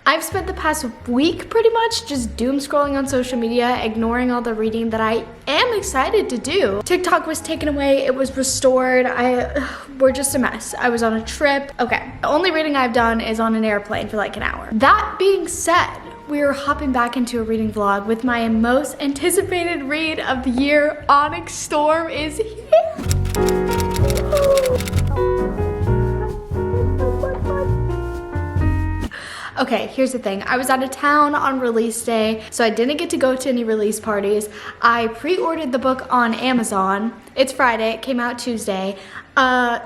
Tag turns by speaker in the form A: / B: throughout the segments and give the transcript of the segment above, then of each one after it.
A: I've spent the past week pretty much just doom scrolling on social media, ignoring all the reading that I am excited to do. TikTok was taken away, it was restored. We're just a mess. I was on a trip. Okay, the only reading I've done is on an airplane for like an hour. That being said, we're hopping back into a reading vlog with my most anticipated read of the year. Onyx Storm is here. Okay, here's the thing. I was out of town on release day, so I didn't get to go to any release parties. I pre-ordered the book on Amazon. It's Friday, it came out Tuesday.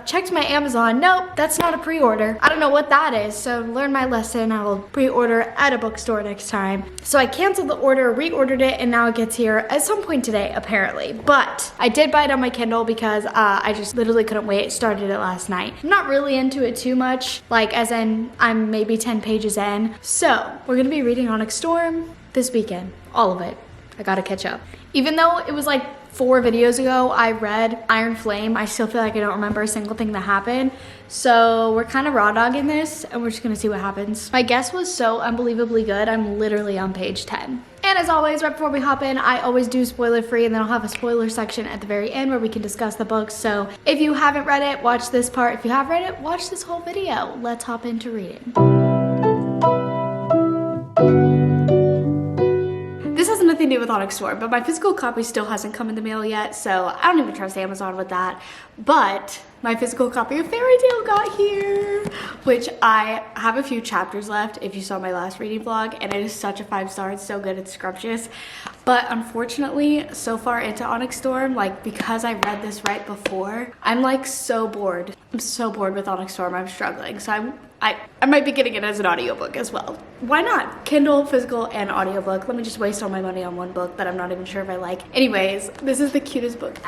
A: Checked my Amazon, nope, that's not a pre-order. I don't know what that is, so learn my lesson. I will pre-order at a bookstore next time. So I canceled the order, reordered it, and now it gets here at some point today, apparently. But I did buy it on my Kindle because I just literally couldn't wait. Started it last night. I'm not really into it too much, like as in I'm maybe 10 pages in. So we're gonna be reading Onyx Storm this weekend, all of it. I gotta catch up. Even though it was like 4 videos ago I read Iron Flame, I still feel like I don't remember a single thing that happened. So we're kind of raw dogging this and we're just gonna see what happens. My guess was so unbelievably good. I'm literally on page 10. And as always, right before we hop in, I always do spoiler free, and then I'll have a spoiler section at the very end where we can discuss the book. So if you haven't read it, watch this part. If you have read it, watch this whole video. Let's hop into reading. This has nothing to do with Onyx Storm, but my physical copy still hasn't come in the mail yet, so I don't even trust Amazon with that. But my physical copy of Fairy Tale got here, which I have a few chapters left if you saw my last reading vlog, and it is such a 5-star. It's so good, it's scrumptious. But unfortunately, so far into Onyx Storm, like because I read this right before, I'm like so bored. I'm so bored with Onyx Storm, I'm struggling. So I might be getting it as an audiobook as well. Why not? Kindle, physical, and audiobook. Let me just waste all my money on one book that I'm not even sure if I like. Anyways, this is the cutest book.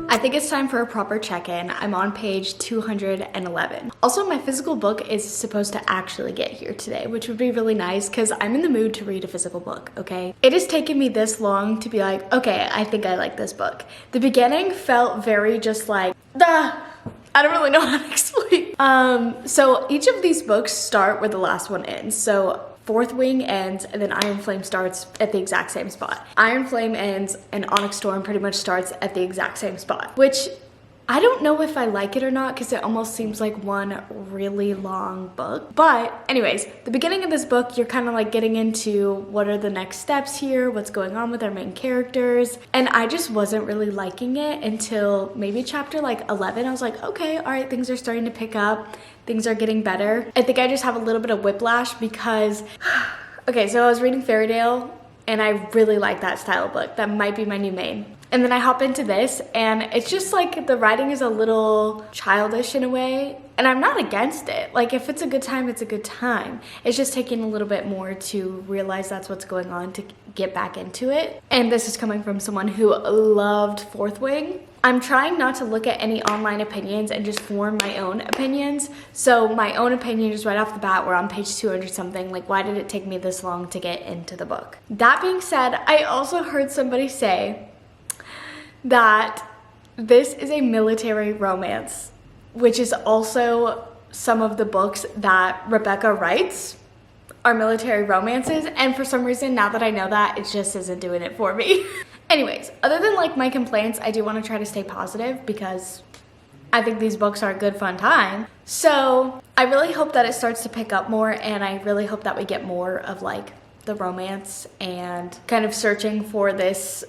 A: I think it's time for a proper check-in. I'm on page 211. Also, my physical book is supposed to actually get here today, which would be really nice because I'm in the mood to read a physical book, okay? It has taken me this long to be like, okay, I think I like this book. The beginning felt very just like, I don't really know how to explain. So each of these books start where the last one ends. So Fourth Wing ends, and then Iron Flame starts at the exact same spot. Iron Flame ends, and Onyx Storm pretty much starts at the exact same spot, which I don't know if I like it or not because it almost seems like one really long book. But anyways, the beginning of this book, you're kind of like getting into what are the next steps here, what's going on with our main characters. And I just wasn't really liking it until maybe chapter like 11. I was like, okay, all right, things are starting to pick up. Things are getting better. I think I just have a little bit of whiplash because, okay, so I was reading Fairy Tale and I really like that style of book. That might be my new main. And then I hop into this and it's just like the writing is a little childish in a way. And I'm not against it. Like if it's a good time, it's a good time. It's just taking a little bit more to realize that's what's going on to get back into it. And this is coming from someone who loved Fourth Wing. I'm trying not to look at any online opinions and just form my own opinions. So my own opinion is right off the bat, we're on page 200 something. Like, why did it take me this long to get into the book? That being said, I also heard somebody say that this is a military romance, which is also some of the books that Rebecca writes are military romances. And for some reason, now that I know that, it just isn't doing it for me. Anyways, other than like my complaints, I do want to try to stay positive because I think these books are a good fun time. So I really hope that it starts to pick up more, and I really hope that we get more of like the romance and kind of searching for this.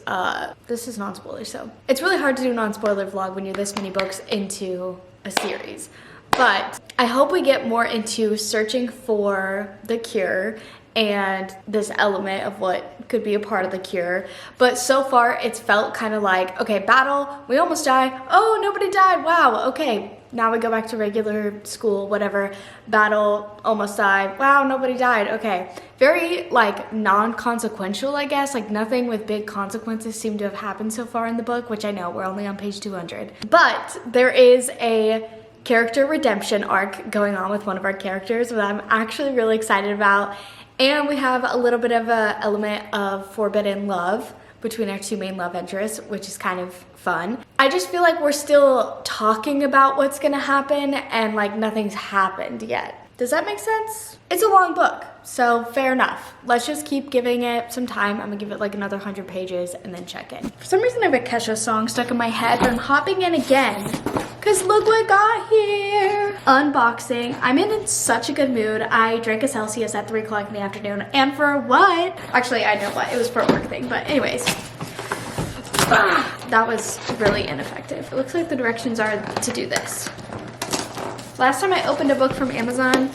A: This is non-spoiler, so it's really hard to do a non-spoiler vlog when you're this many books into a series. But I hope we get more into searching for the cure and this element of what could be a part of the cure. But so far it's felt kind of like, okay, battle, we almost died. Oh, nobody died, wow, okay. Now we go back to regular school, whatever. Battle, almost died. Wow, nobody died, okay. Very like non-consequential, I guess. Like nothing with big consequences seem to have happened so far in the book, which I know we're only on page 200. But there is a character redemption arc going on with one of our characters that I'm actually really excited about. And we have a little bit of a element of forbidden love between our two main love interests, which is kind of fun. I just feel like we're still talking about what's gonna happen and like nothing's happened yet. Does that make sense? It's a long book, so fair enough. Let's just keep giving it some time. I'm gonna give it like another 100 pages and then check in. For some reason I have a Kesha song stuck in my head, but I'm hopping in again because look what I got here. Unboxing. I'm in such a good mood. I drank a Celsius at 3 o'clock in the afternoon, and for what? Actually, I know what, it was for a work thing, but anyways. That was really ineffective. It looks like the directions are to do this. Last time I opened a book from Amazon,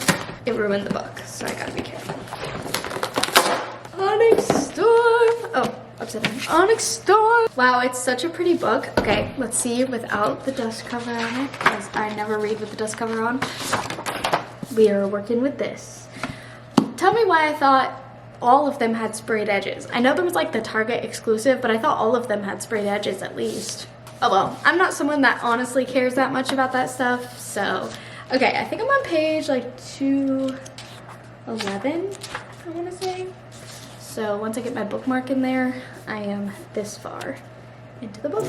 A: it ruined the book, so I gotta be careful. Onyx Storm. Oh, upside down. Onyx Storm. Wow, it's such a pretty book. Okay, let's see without the dust cover on it, because I never read with the dust cover on. We are working with this. Tell me why I thought all of them had sprayed edges. I know there was like the Target exclusive, but I thought all of them had sprayed edges at least. Oh well, I'm not someone that honestly cares that much about that stuff, so. Okay, I think I'm on page like 211, I want to say. So once I get my bookmark in there, I am this far into the book.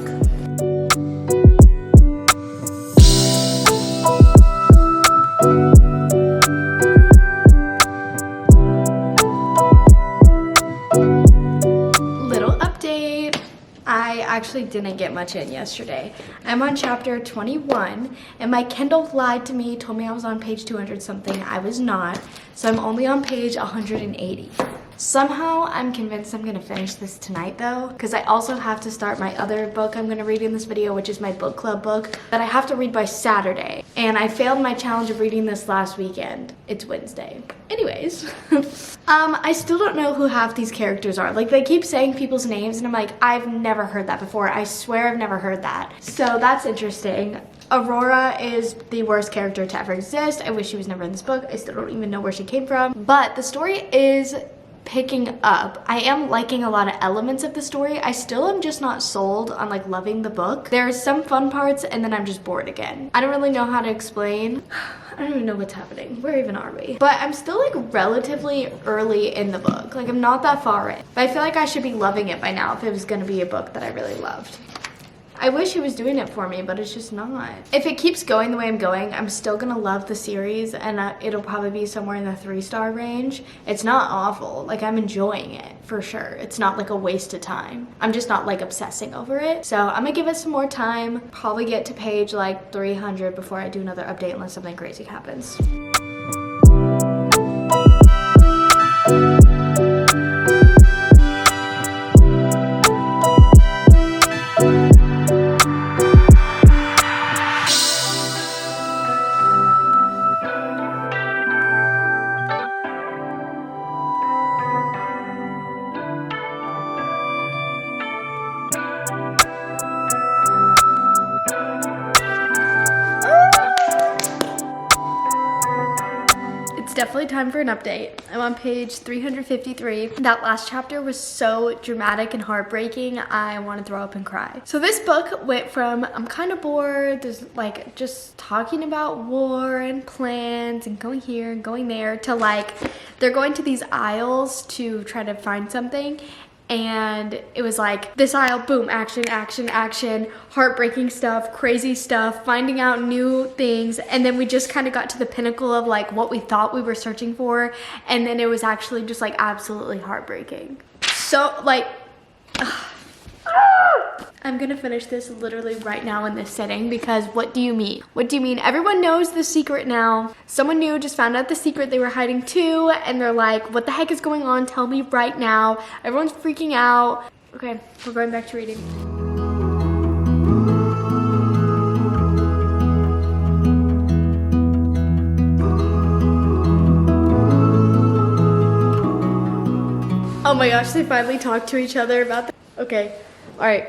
A: I actually didn't get much in yesterday. I'm on chapter 21, and my Kindle lied to me, told me I was on page 200 something. I was not, so I'm only on page 180. Somehow I'm convinced I'm gonna finish this tonight though, because I also have to start my other book I'm gonna read in this video, which is my book club book that I have to read by Saturday. And I failed my challenge of reading this last weekend. It's Wednesday. Anyways, I still don't know who half these characters are. Like, they keep saying people's names and I'm like, I've never heard that before. I swear I've never heard that. So that's interesting. Aurora is the worst character to ever exist. I wish she was never in this book. I still don't even know where she came from. But the story is picking up. I am liking a lot of elements of the story. I still am just not sold on like loving the book. There's some fun parts and then I'm just bored again. I don't really know how to explain. I don't even know what's happening. Where even are we? But I'm still like relatively early in the book. Like, I'm not that far in. But I feel like I should be loving it by now if it was gonna be a book that I really loved. I wish he was doing it for me, but it's just not. If it keeps going the way I'm going, I'm still gonna love the series, and it'll probably be somewhere in the 3-star range. It's not awful. Like, I'm enjoying it for sure. It's not like a waste of time. I'm just not like obsessing over it. So I'm gonna give it some more time. Probably get to page like 300 before I do another update unless something crazy happens. Definitely time for an update. I'm on page 353. That last chapter was so dramatic and heartbreaking, I want to throw up and cry. So this book went from I'm kind of bored, there's like just talking about war and plans and going here and going there, to like they're going to these aisles to try to find something. And it was like this aisle, boom, action, action, action, heartbreaking stuff, crazy stuff, finding out new things. And then we just kind of got to the pinnacle of like what we thought we were searching for. And then it was actually just like absolutely heartbreaking. So like, I'm gonna finish this literally right now in this sitting, because what do you mean? What do you mean? Everyone knows the secret now. Someone new just found out the secret they were hiding too, and they're like, what the heck is going on? Tell me right now. Everyone's freaking out. Okay, we're going back to reading. Oh my gosh, they finally talked to each other about that. Okay. All right,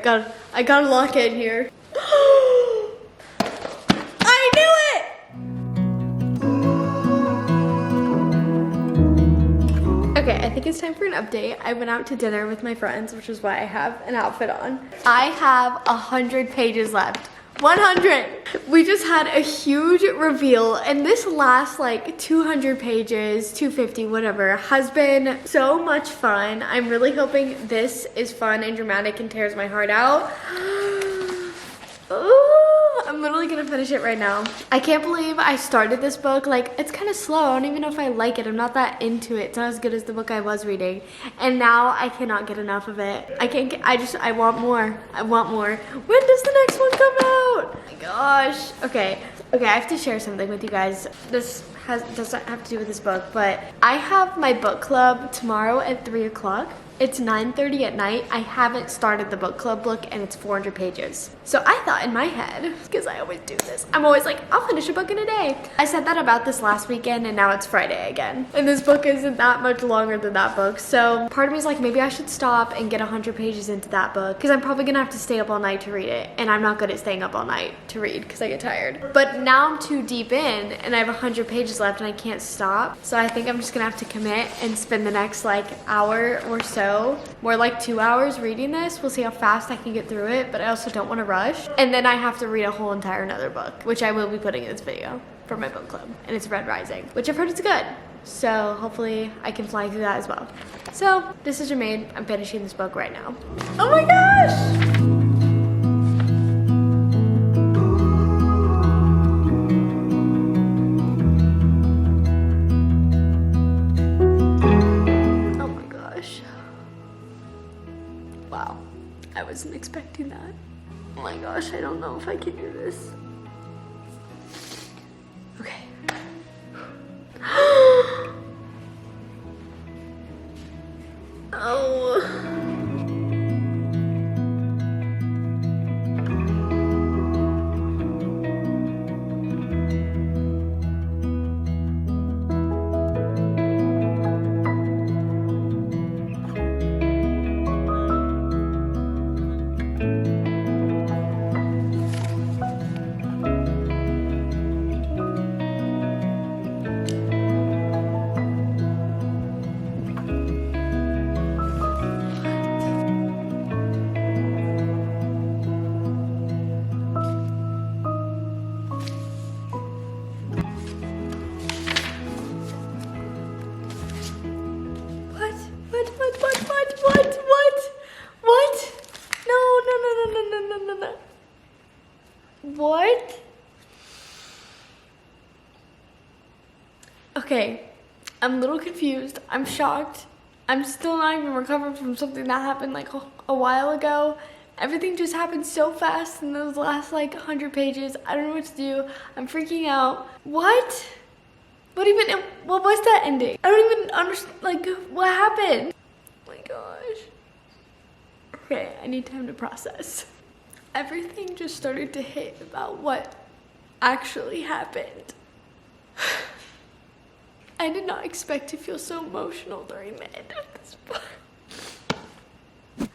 A: I gotta lock in here. I knew it! Okay, I think it's time for an update. I went out to dinner with my friends, which is why I have an outfit on. I have 100 pages left. 100. We just had a huge reveal, and this last like 200 pages, 250, whatever, has been so much fun. I'm really hoping this is fun and dramatic and tears my heart out. Ooh, I'm literally gonna finish it right now. I can't believe I started this book. Like, it's kind of slow. I don't even know if I like it. I'm not that into it. It's not as good as the book I was reading. And now I cannot get enough of it. I can't get, I want more. I want more. When does the next one come out? Oh my gosh. Okay, I have to share something with you guys. This doesn't have to do with this book, but I have my book club tomorrow at 3 o'clock. It's 9:30 at night. I haven't started the book club book and it's 400 pages. So I thought in my head, because I always do this, I'm always like, I'll finish a book in a day. I said that about this last weekend and now it's Friday again. And this book isn't that much longer than that book. So part of me is like, maybe I should stop and get 100 pages into that book because I'm probably gonna have to stay up all night to read it. And I'm not good at staying up all night to read because I get tired. But now I'm too deep in and I have 100 pages left and I can't stop. So I think I'm just gonna have to commit and spend the next like hour or so, more like 2 hours reading this. We'll see how fast I can get through it, but I also don't want to rush. And then I have to read a whole entire another book, which I will be putting in this video for my book club. And it's Red Rising, which I've heard is good. So hopefully I can fly through that as well. So decision made. I'm finishing this book right now. Oh my gosh! Wow, I wasn't expecting that. Oh my gosh, I don't know if I can do this. Okay. Oh. What? Okay, I'm a little confused. I'm shocked. I'm still not even recovered from something that happened like a while ago. Everything just happened so fast in those last like 100 pages. I don't know what to do. I'm freaking out. What? What was that ending? I don't even understand, like, what happened? Oh my gosh. Okay, I need time to process. Everything just started to hit about what actually happened. I did not expect to feel so emotional during the end of this book.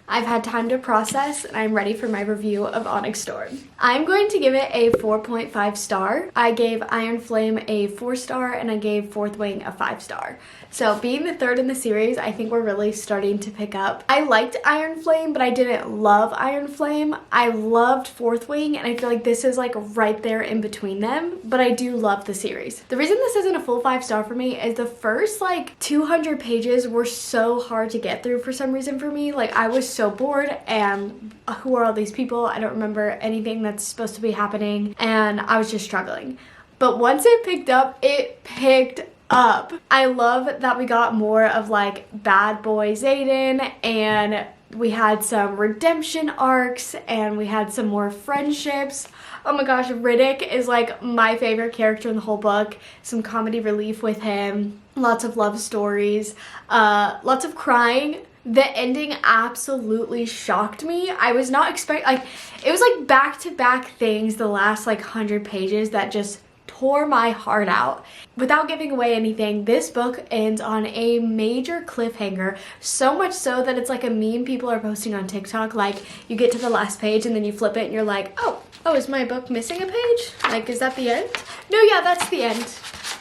A: I've had time to process and I'm ready for my review of Onyx Storm. I'm going to give it a 4.5 star. I gave Iron Flame a 4 star and I gave Fourth Wing a 5 star. So being the third in the series, I think we're really starting to pick up. I liked Iron Flame, but I didn't love Iron Flame. I loved Fourth Wing and I feel like this is like right there in between them, but I do love the series. The reason this isn't a full 5 star for me is the first like 200 pages were so hard to get through for some reason for me. Like I was so bored and who are all these people? I don't remember anything that's supposed to be happening and I was just struggling. But once it picked up, it picked up. I love that we got more of like bad boy Zayden and we had some redemption arcs and we had some more friendships. Oh my gosh, Riddick is like my favorite character in the whole book. Some comedy relief with him, lots of love stories, lots of crying. The ending absolutely shocked me. I was not expecting, like, it was like back-to-back things the last like 100 pages that just tore my heart out. Without giving away anything, this book ends on a major cliffhanger, so much so that it's like a meme people are posting on TikTok. Like, you get to the last page and then you flip it and you're like, oh, is my book missing a page? Like, is that the end? No, yeah, that's the end.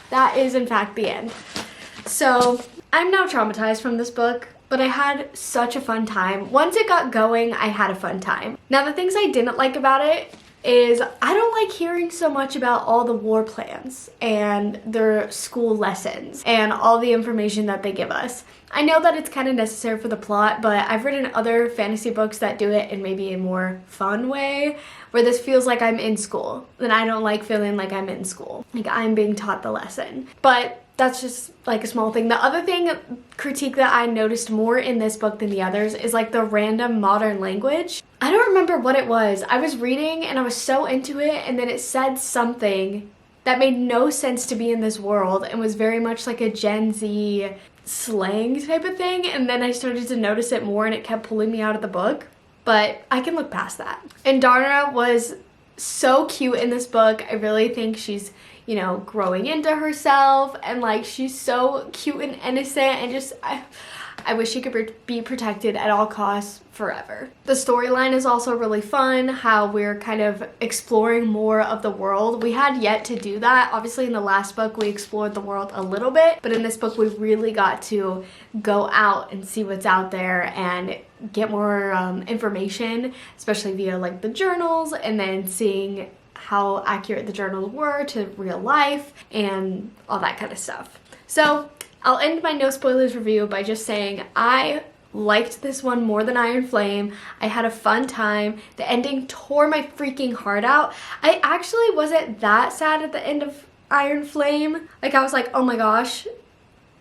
A: That is, in fact, the end. So, I'm now traumatized from this book. But I had such a fun time. Once it got going, I had a fun time. Now, the things I didn't like about it, is I don't like hearing so much about all the war plans and their school lessons and all the information that they give us. I know that it's kind of necessary for the plot, but I've written other fantasy books that do it in maybe a more fun way, where this feels like I'm in school. And I don't like feeling like I'm in school, like I'm being taught the lesson. But that's just like a small thing. The other critique that I noticed more in this book than the others is like the random modern language. I don't remember what it was. I was reading and I was so into it, and then it said something that made no sense to be in this world and was very much like a Gen Z slang type of thing, and then I started to notice it more and it kept pulling me out of the book, but I can look past that. And Darna was so cute in this book. I really think she's, you know, growing into herself, and like she's so cute and innocent, and just I wish she could be protected at all costs forever. The storyline is also really fun, how we're kind of exploring more of the world. We had yet to do that. Obviously in the last book we explored the world a little bit, but in this book we really got to go out and see what's out there and get more information, especially via like the journals, and then seeing how accurate the journals were to real life and all that kind of stuff. So I'll end my no spoilers review by just saying I liked this one more than Iron Flame. I had a fun time. The ending tore my freaking heart out. I actually wasn't that sad at the end of Iron Flame. Like I was like, oh my gosh,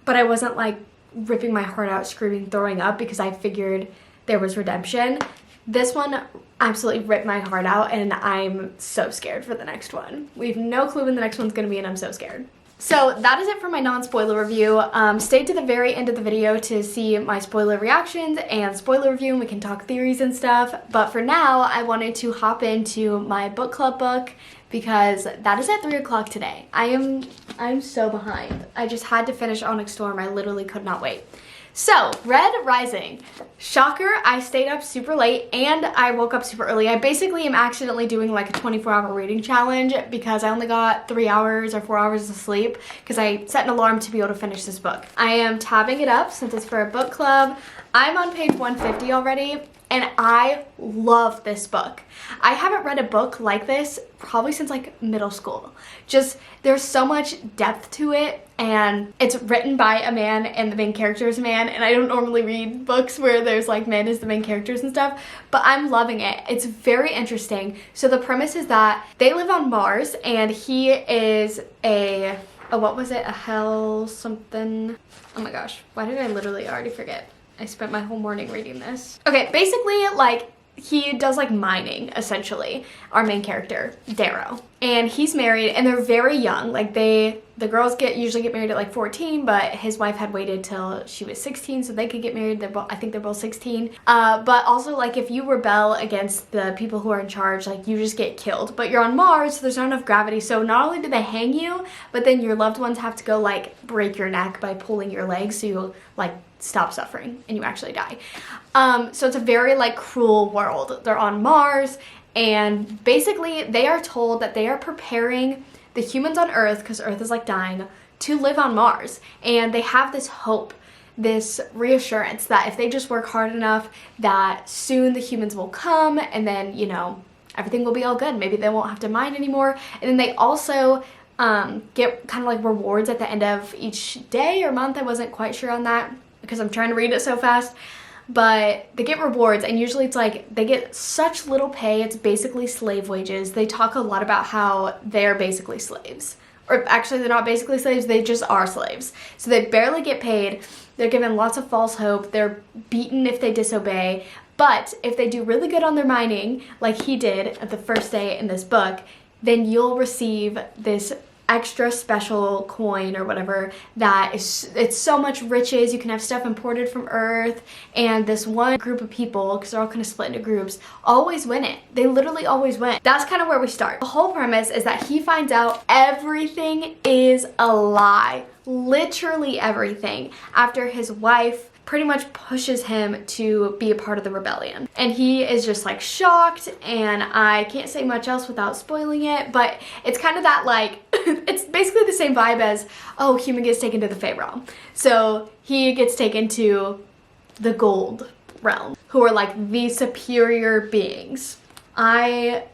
A: but I wasn't like ripping my heart out, screaming, throwing up, because I figured there was redemption. This one absolutely ripped my heart out, and I'm so scared for the next one. We have no clue when the next one's gonna be, and I'm so scared. So that is it for my non-spoiler review. Stay to the very end of the video to see my spoiler reactions and spoiler review, and we can talk theories and stuff. But for now, I wanted to hop into my book club book because that is at 3 o'clock today. I'm so behind. I just had to finish Onyx Storm. I literally could not wait. So, Red Rising. Shocker, I stayed up super late and I woke up super early. I basically am accidentally doing like a 24-hour reading challenge because I only got 3 hours or 4 hours of sleep because I set an alarm to be able to finish this book. I am tabbing it up since it's for a book club. I'm on page 150 already, and I love this book. I haven't read a book like this probably since like middle school. Just there's so much depth to it, and it's written by a man and the main character is a man, and I don't normally read books where there's like men as the main characters and stuff, but I'm loving it. It's very interesting. So the premise is that they live on Mars, and he is what was it? A hell something. Oh my gosh, why did I literally already forget? I spent my whole morning reading this. Okay, basically, like, he does, like, mining, essentially, our main character, Darrow. And he's married, and they're very young. Like, the girls usually get married at, like, 14, but his wife had waited till she was 16 so they could get married. I think they're both 16. But also, like, if you rebel against the people who are in charge, like, you just get killed. But you're on Mars, so there's not enough gravity, so not only do they hang you, but then your loved ones have to go, like, break your neck by pulling your legs so you, like, stop suffering and you actually die. So it's a very like cruel world. They're on Mars, and basically they are told that they are preparing the humans on Earth, because Earth is like dying, to live on Mars. And they have this hope, this reassurance that if they just work hard enough, that soon the humans will come, and then, you know, everything will be all good. Maybe they won't have to mine anymore. And then they also get kind of like rewards at the end of each day or month. I wasn't quite sure on that because I'm trying to read it so fast, but they get rewards, and usually it's like they get such little pay. It's basically slave wages. They talk a lot about how they're basically slaves, or actually they're not basically slaves, they just are slaves. So they barely get paid. They're given lots of false hope. They're beaten if they disobey, but if they do really good on their mining, like he did at the first day in this book, then you'll receive this extra special coin or whatever that is, it's so much riches. You can have stuff imported from Earth, and this one group of people, because they're all kind of split into groups, always win it. They literally always win. That's kind of where we start. The whole premise is that he finds out everything is a lie, literally everything, after his wife pretty much pushes him to be a part of the rebellion. And he is just like shocked, and I can't say much else without spoiling it, but it's kind of that like, it's basically the same vibe as, oh, human gets taken to the Fey realm. So he gets taken to the gold realm, who are like the superior beings. I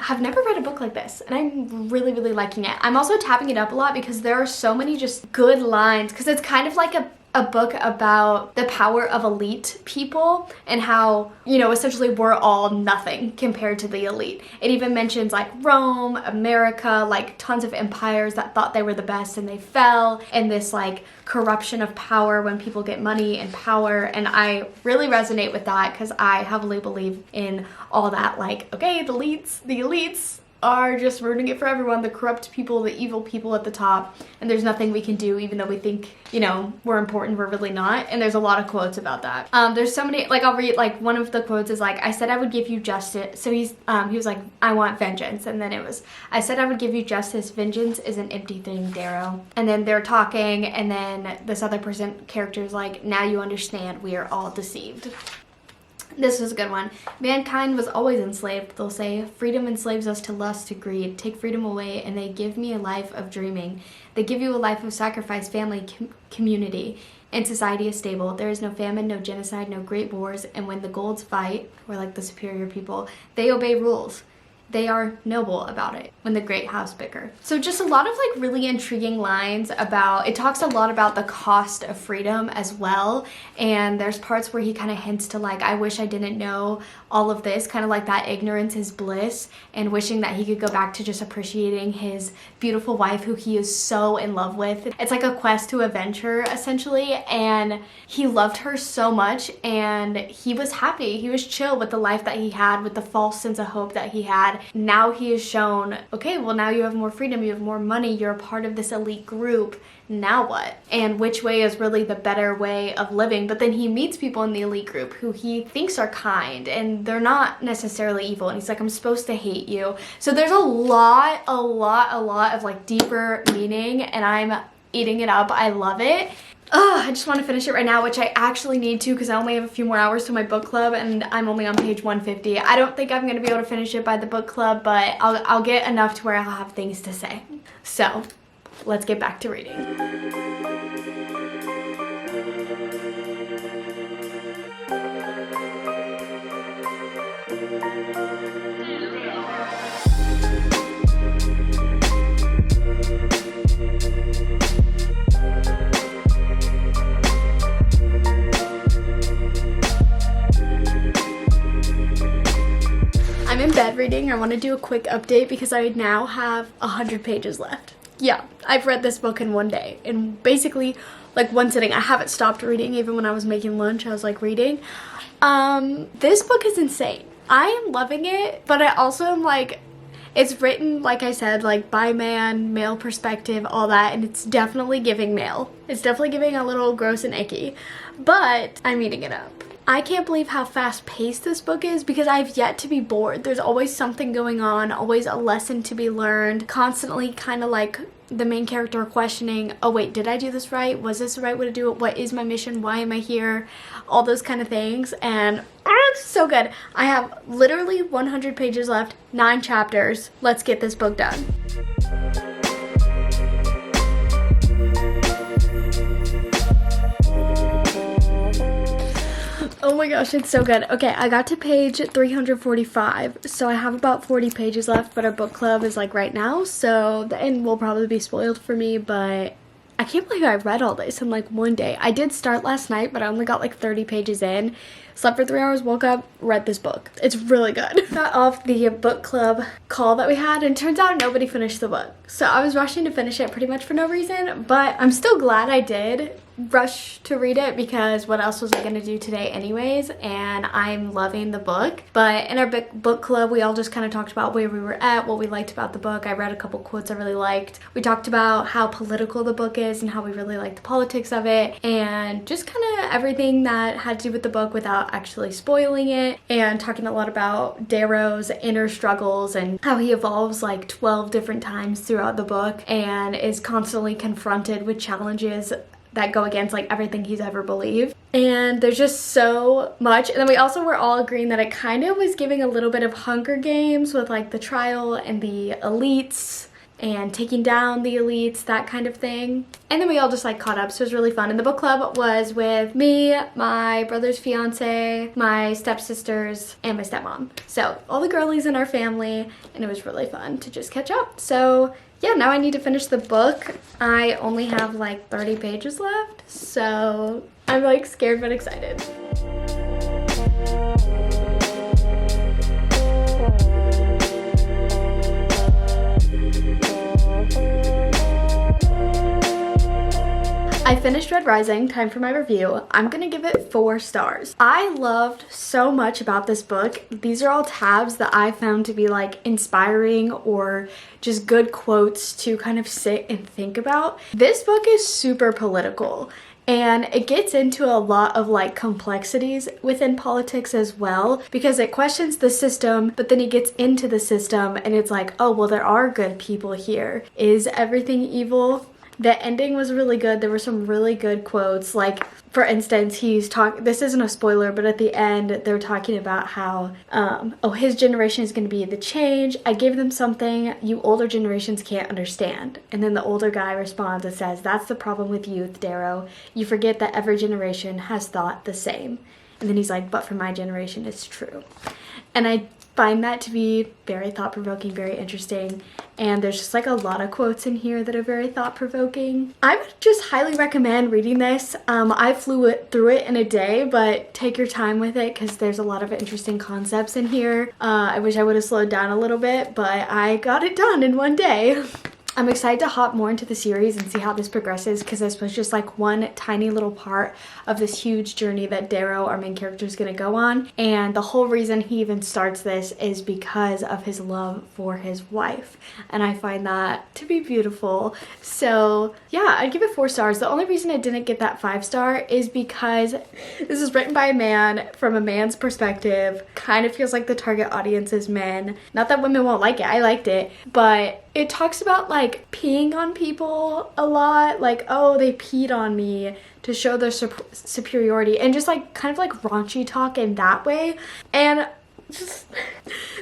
A: have never read a book like this, and I'm really, really liking it. I'm also tapping it up a lot because there are so many just good lines, because it's kind of like a book about the power of elite people and how, you know, essentially we're all nothing compared to the elite. It even mentions like Rome, America, like tons of empires that thought they were the best and they fell, and this like corruption of power when people get money and power. And I really resonate with that because I heavily believe in all that, like, okay, the elites are just ruining it for everyone, the corrupt people, the evil people at the top, and there's nothing we can do even though we think, you know, we're important, we're really not. And there's a lot of quotes about that. There's so many, like, I'll read, like, one of the quotes is like, I said I would give you justice. So he was like, I want vengeance. And then it was, I said I would give you justice. Vengeance is an empty thing, Darrow. And then they're talking, and then this other character is like, now you understand, we are all deceived. This was a good one. Mankind was always enslaved, they'll say. Freedom enslaves us to lust, to greed. Take freedom away, and they give me a life of dreaming. They give you a life of sacrifice, family, community, and society is stable. There is no famine, no genocide, no great wars, and when the golds fight, or like the superior people, they obey rules. They are noble about it when the great house bicker. So just a lot of like really intriguing lines about, it talks a lot about the cost of freedom as well. And there's parts where he kind of hints to like, I wish I didn't know all of this, kind of like that ignorance is bliss, and wishing that he could go back to just appreciating his beautiful wife who he is so in love with. It's like a quest to avenge her essentially, and he loved her so much and he was happy. He was chill with the life that he had, with the false sense of hope that he had. Now he is shown, okay, well now you have more freedom, you have more money, you're a part of this elite group. Now what? And which way is really the better way of living? But then he meets people in the elite group who he thinks are kind and they're not necessarily evil. And he's like, I'm supposed to hate you. So there's a lot of like deeper meaning, and I'm eating it up. I love it. I just want to finish it right now, which I actually need to because I only have a few more hours to my book club and I'm only on page 150. I don't think I'm going to be able to finish it by the book club, but I'll get enough to where I'll have things to say. So let's get back to reading. I'm in bed reading. I want to do a quick update because I now have 100 pages left. Yeah, I've read this book in one day, in basically like one sitting. I haven't stopped reading. Even when I was making lunch, I was like reading. This book is insane. I am loving it, but I also am like, it's written, like I said, like by man, male perspective, all that, and it's definitely giving male. It's definitely giving a little gross and icky, but I'm eating it up. I can't believe how fast-paced this book is because I've yet to be bored. There's always something going on, always a lesson to be learned, constantly kind of like the main character questioning, oh wait, did I do this right? Was this the right way to do it? What is my mission? Why am I here? All those kind of things, and it's so good. I have literally 100 pages left, 9 chapters. Let's get this book done. Oh my gosh, it's so good. Okay, I got to page 345, so I have about 40 pages left, but our book club is like right now, so the end will probably be spoiled for me, but I can't believe I read all this in like one day. I did start last night, but I only got like 30 pages in. Slept for 3 hours, woke up, read this book. It's really good. Got off the book club call that we had, and it turns out nobody finished the book. So I was rushing to finish it pretty much for no reason, but I'm still glad I did rush to read it because what else was I going to do today anyways, and I'm loving the book. But in our book club, we all just kind of talked about where we were at, what we liked about the book. I read a couple quotes I really liked. We talked about how political the book is and how we really liked the politics of it, and just kind of everything that had to do with the book without actually spoiling it, and talking a lot about Darrow's inner struggles and how he evolves like 12 different times throughout the book and is constantly confronted with challenges that go against like everything he's ever believed. And there's just so much. And then we also were all agreeing that it kind of was giving a little bit of Hunger Games with like the trial and the elites and taking down the elites, that kind of thing. And then we all just like caught up, so it was really fun. And the book club was with me, my brother's fiance, my stepsisters, and my stepmom. So all the girlies in our family, and it was really fun to just catch up. So yeah, now I need to finish the book. I only have like 30 pages left, so I'm like scared but excited. I finished Red Rising, time for my review. I'm gonna give it 4 stars. I loved so much about this book. These are all tabs that I found to be like inspiring or just good quotes to kind of sit and think about. This book is super political, and it gets into a lot of like complexities within politics as well, because it questions the system, but then it gets into the system and it's like, oh, well, there are good people here. Is everything evil? The ending was really good. There were some really good quotes. Like, for instance, this isn't a spoiler, but at the end, they're talking about how, oh, his generation is going to be the change. I gave them something you older generations can't understand. And then the older guy responds and says, that's the problem with youth, Darrow. You forget that every generation has thought the same. And then he's like, but for my generation, it's true. And I find that to be very thought-provoking, very interesting, and there's just like a lot of quotes in here that are very thought-provoking. I would just highly recommend reading this. I flew through it in a day, but take your time with it because there's a lot of interesting concepts in here. I wish I would have slowed down a little bit, but I got it done in one day. I'm excited to hop more into the series and see how this progresses, because this was just like one tiny little part of this huge journey that Darrow, our main character, is going to go on. And the whole reason he even starts this is because of his love for his wife. And I find that to be beautiful. So yeah, I'd give it 4 stars. The only reason I didn't get that 5-star is because this is written by a man from a man's perspective. Kind of feels like the target audience is men. Not that women won't like it. I liked it. But it talks about like peeing on people a lot, like, oh, they peed on me, to show their superiority, and just like kind of like raunchy talk in that way. And just,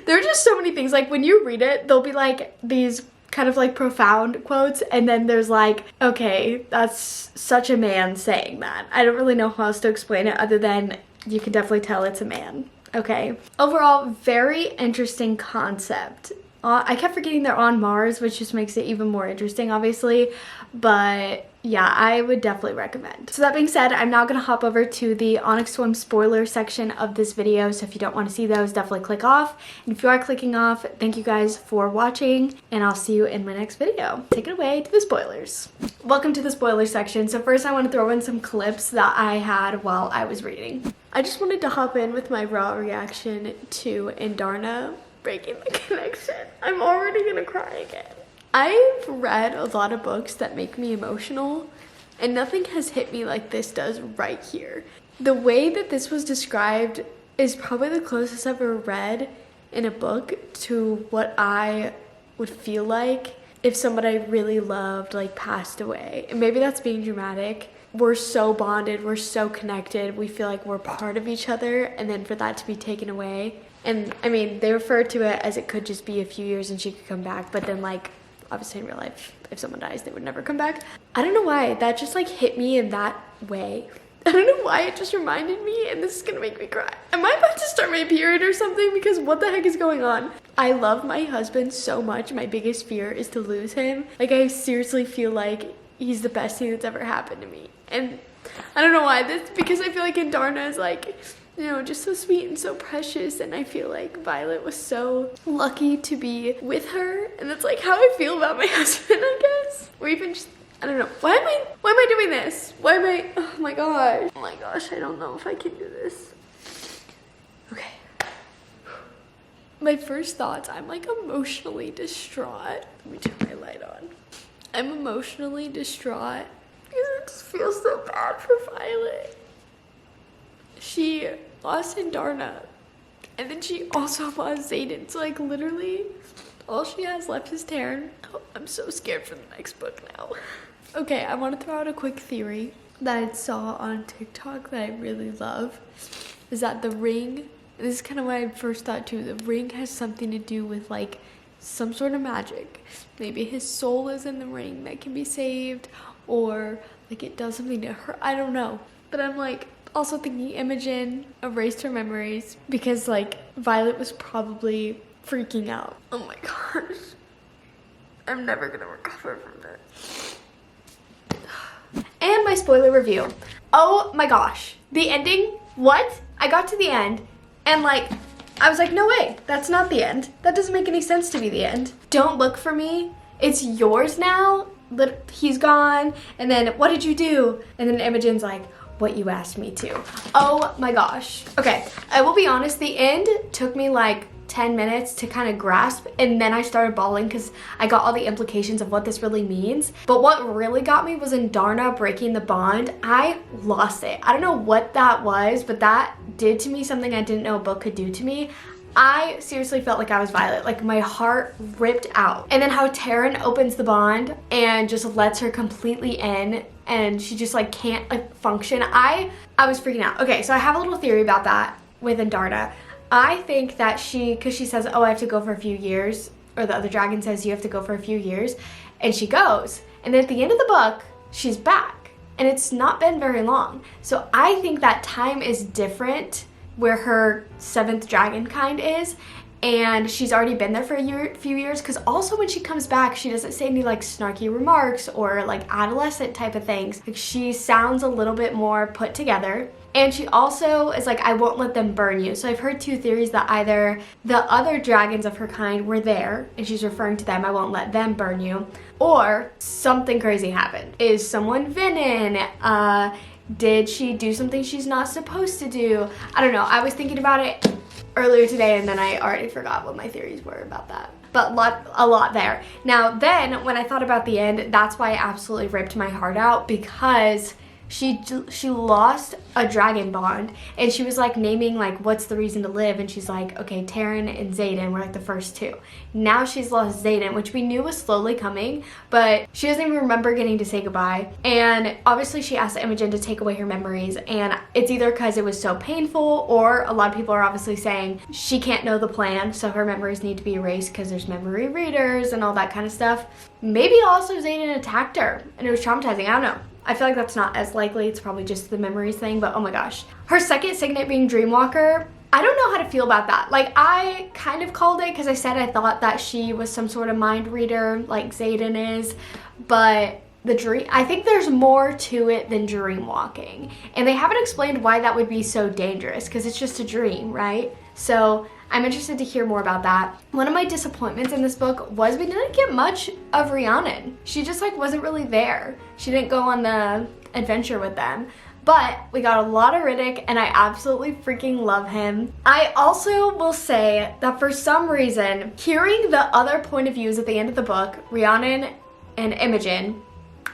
A: there are just so many things. Like when you read it, there'll be like these kind of like profound quotes, and then there's like, okay, that's such a man saying that. I don't really know how else to explain it other than you can definitely tell it's a man. Okay. Overall, very interesting concept. I kept forgetting they're on Mars, which just makes it even more interesting, obviously. But yeah, I would definitely recommend. So that being said, I'm now going to hop over to the Onyx Storm spoiler section of this video. So if you don't want to see those, definitely click off. And if you are clicking off, thank you guys for watching, and I'll see you in my next video. Take it away to the spoilers. Welcome to the spoiler section. So first I want to throw in some clips that I had while I was reading. I just wanted to hop in with my raw reaction to Indarna breaking the connection. I'm already gonna cry again. I've read a lot of books that make me emotional, and nothing has hit me like this does right here. The way that this was described is probably the closest I've ever read in a book to what I would feel like if somebody I really loved like passed away. And maybe that's being dramatic. We're so bonded, we're so connected, we feel like we're part of each other, and then for that to be taken away. And I mean, they refer to it as it could just be a few years and she could come back, but then like, obviously in real life, if someone dies, they would never come back. I don't know why, that just like hit me in that way. I don't know why, it just reminded me, and this is gonna make me cry. Am I about to start my period or something? Because what the heck is going on? I love my husband so much. My biggest fear is to lose him. Like, I seriously feel like he's the best thing that's ever happened to me. And I don't know why, this because I feel like Indarna is like, you know, just so sweet and so precious, and I feel like Violet was so lucky to be with her, and that's like how I feel about my husband, I guess. Or even just, I don't know. Why am I doing this? Oh my gosh, I don't know if I can do this. Okay. My first thoughts, I'm like emotionally distraught. Let me turn my light on. I'm emotionally distraught because it just feels so bad for Violet. She lost Indarna, and then she also lost Xaden. So like literally, all she has left is Taryn. Oh, I'm so scared for the next book now. Okay, I want to throw out a quick theory that I saw on TikTok that I really love. Is that the ring, and this is kind of what I first thought too, the ring has something to do with like some sort of magic. Maybe his soul is in the ring that can be saved, or like it does something to her. I don't know. But I'm like also thinking Imogen erased her memories because like Violet was probably freaking out. Oh my gosh. I'm never gonna recover from this. And my spoiler review. Oh my gosh. The ending? What? I got to the end and like I was like, no way, that's not the end. That doesn't make any sense to be the end. Don't look for me. It's yours now. He's gone. And then what did you do? And then Imogen's like, what you asked me to. Oh my gosh. Okay, I will be honest, the end took me like 10 minutes to kind of grasp, and then I started bawling because I got all the implications of what this really means. But what really got me was in Darna breaking the bond. I lost it. I don't know what that was, but that did to me something I didn't know a book could do to me. I seriously felt like I was Violet, like my heart ripped out. And then how Taryn opens the bond and just lets her completely in, and she just like can't like function. I was freaking out. Okay, so I have a little theory about that with Darna. I think that because she says, oh, I have to go for a few years, or the other dragon says you have to go for a few years, and she goes. And then at the end of the book, she's back. And it's not been very long. So I think that time is different where her 7th dragon kind is, and she's already been there for a few years, because also when she comes back, she doesn't say any like snarky remarks or like adolescent type of things. Like she sounds a little bit more put together. And she also is like, I won't let them burn you. So I've heard 2 theories that either the other dragons of her kind were there and she's referring to them, I won't let them burn you, or something crazy happened. Is someone Venin? Did she do something she's not supposed to do? I don't know. I was thinking about it earlier today and then I already forgot what my theories were about that. But a lot there. Now then, when I thought about the end, that's why I absolutely ripped my heart out, because she lost a dragon bond, and she was like naming like what's the reason to live, and she's like, okay, Taryn and Xaden were like the first 2. Now she's lost Xaden, which we knew was slowly coming, but she doesn't even remember getting to say goodbye. And obviously she asked Imogen to take away her memories, and it's either because it was so painful, or a lot of people are obviously saying she can't know the plan, so her memories need to be erased because there's memory readers and all that kind of stuff. Maybe also Xaden attacked her and it was traumatizing. I don't know. I feel like that's not as likely. It's probably just the memories thing, but oh my gosh. Her second signet being Dreamwalker, I don't know how to feel about that. Like, I kind of called it because I said I thought that she was some sort of mind reader like Xaden is, but I think there's more to it than dreamwalking. And they haven't explained why that would be so dangerous, because it's just a dream, right? So I'm interested to hear more about that. One of my disappointments in this book was we didn't get much of Rhiannon. She just like wasn't really there. She didn't go on the adventure with them. But we got a lot of Riddick, and I absolutely freaking love him. I also will say that for some reason, hearing the other point of views at the end of the book, Rhiannon and Imogen,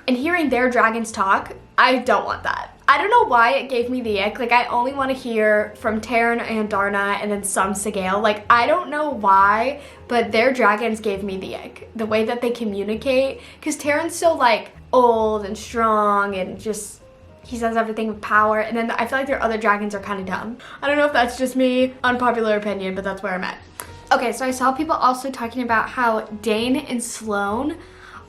A: and hearing their dragons talk, I don't want that. I don't know why it gave me the ick. Like, I only want to hear from Taryn and Darna and then some Sigale. Like, I don't know why, but their dragons gave me the ick. The way that they communicate. Because Taryn's so, like, old and strong and just, he says everything with power. And then I feel like their other dragons are kind of dumb. I don't know if that's just me, unpopular opinion, but that's where I'm at. Okay, so I saw people also talking about how Dane and Sloane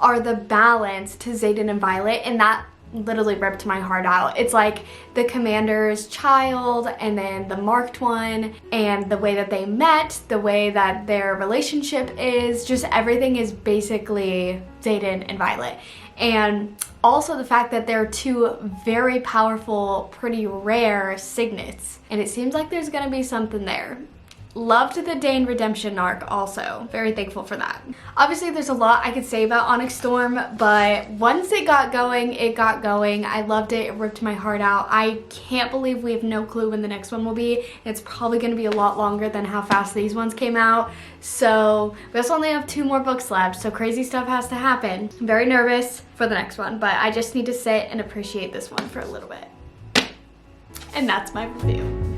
A: are the balance to Xaden and Violet, and that literally ripped my heart out. It's like the commander's child and then the marked one, and the way that they met, the way that their relationship is, just everything is basically Xaden and Violet. And also the fact that they're 2 very powerful, pretty rare signets, and it seems like there's gonna be something there. Loved the Dane redemption arc also. Very thankful for that. Obviously, there's a lot I could say about Onyx Storm, but once it got going, it got going. I loved it. It ripped my heart out. I can't believe we have no clue when the next one will be. It's probably going to be a lot longer than how fast these ones came out. So we also only have 2 more books left, so crazy stuff has to happen. I'm very nervous for the next one, but I just need to sit and appreciate this one for a little bit. And that's my review.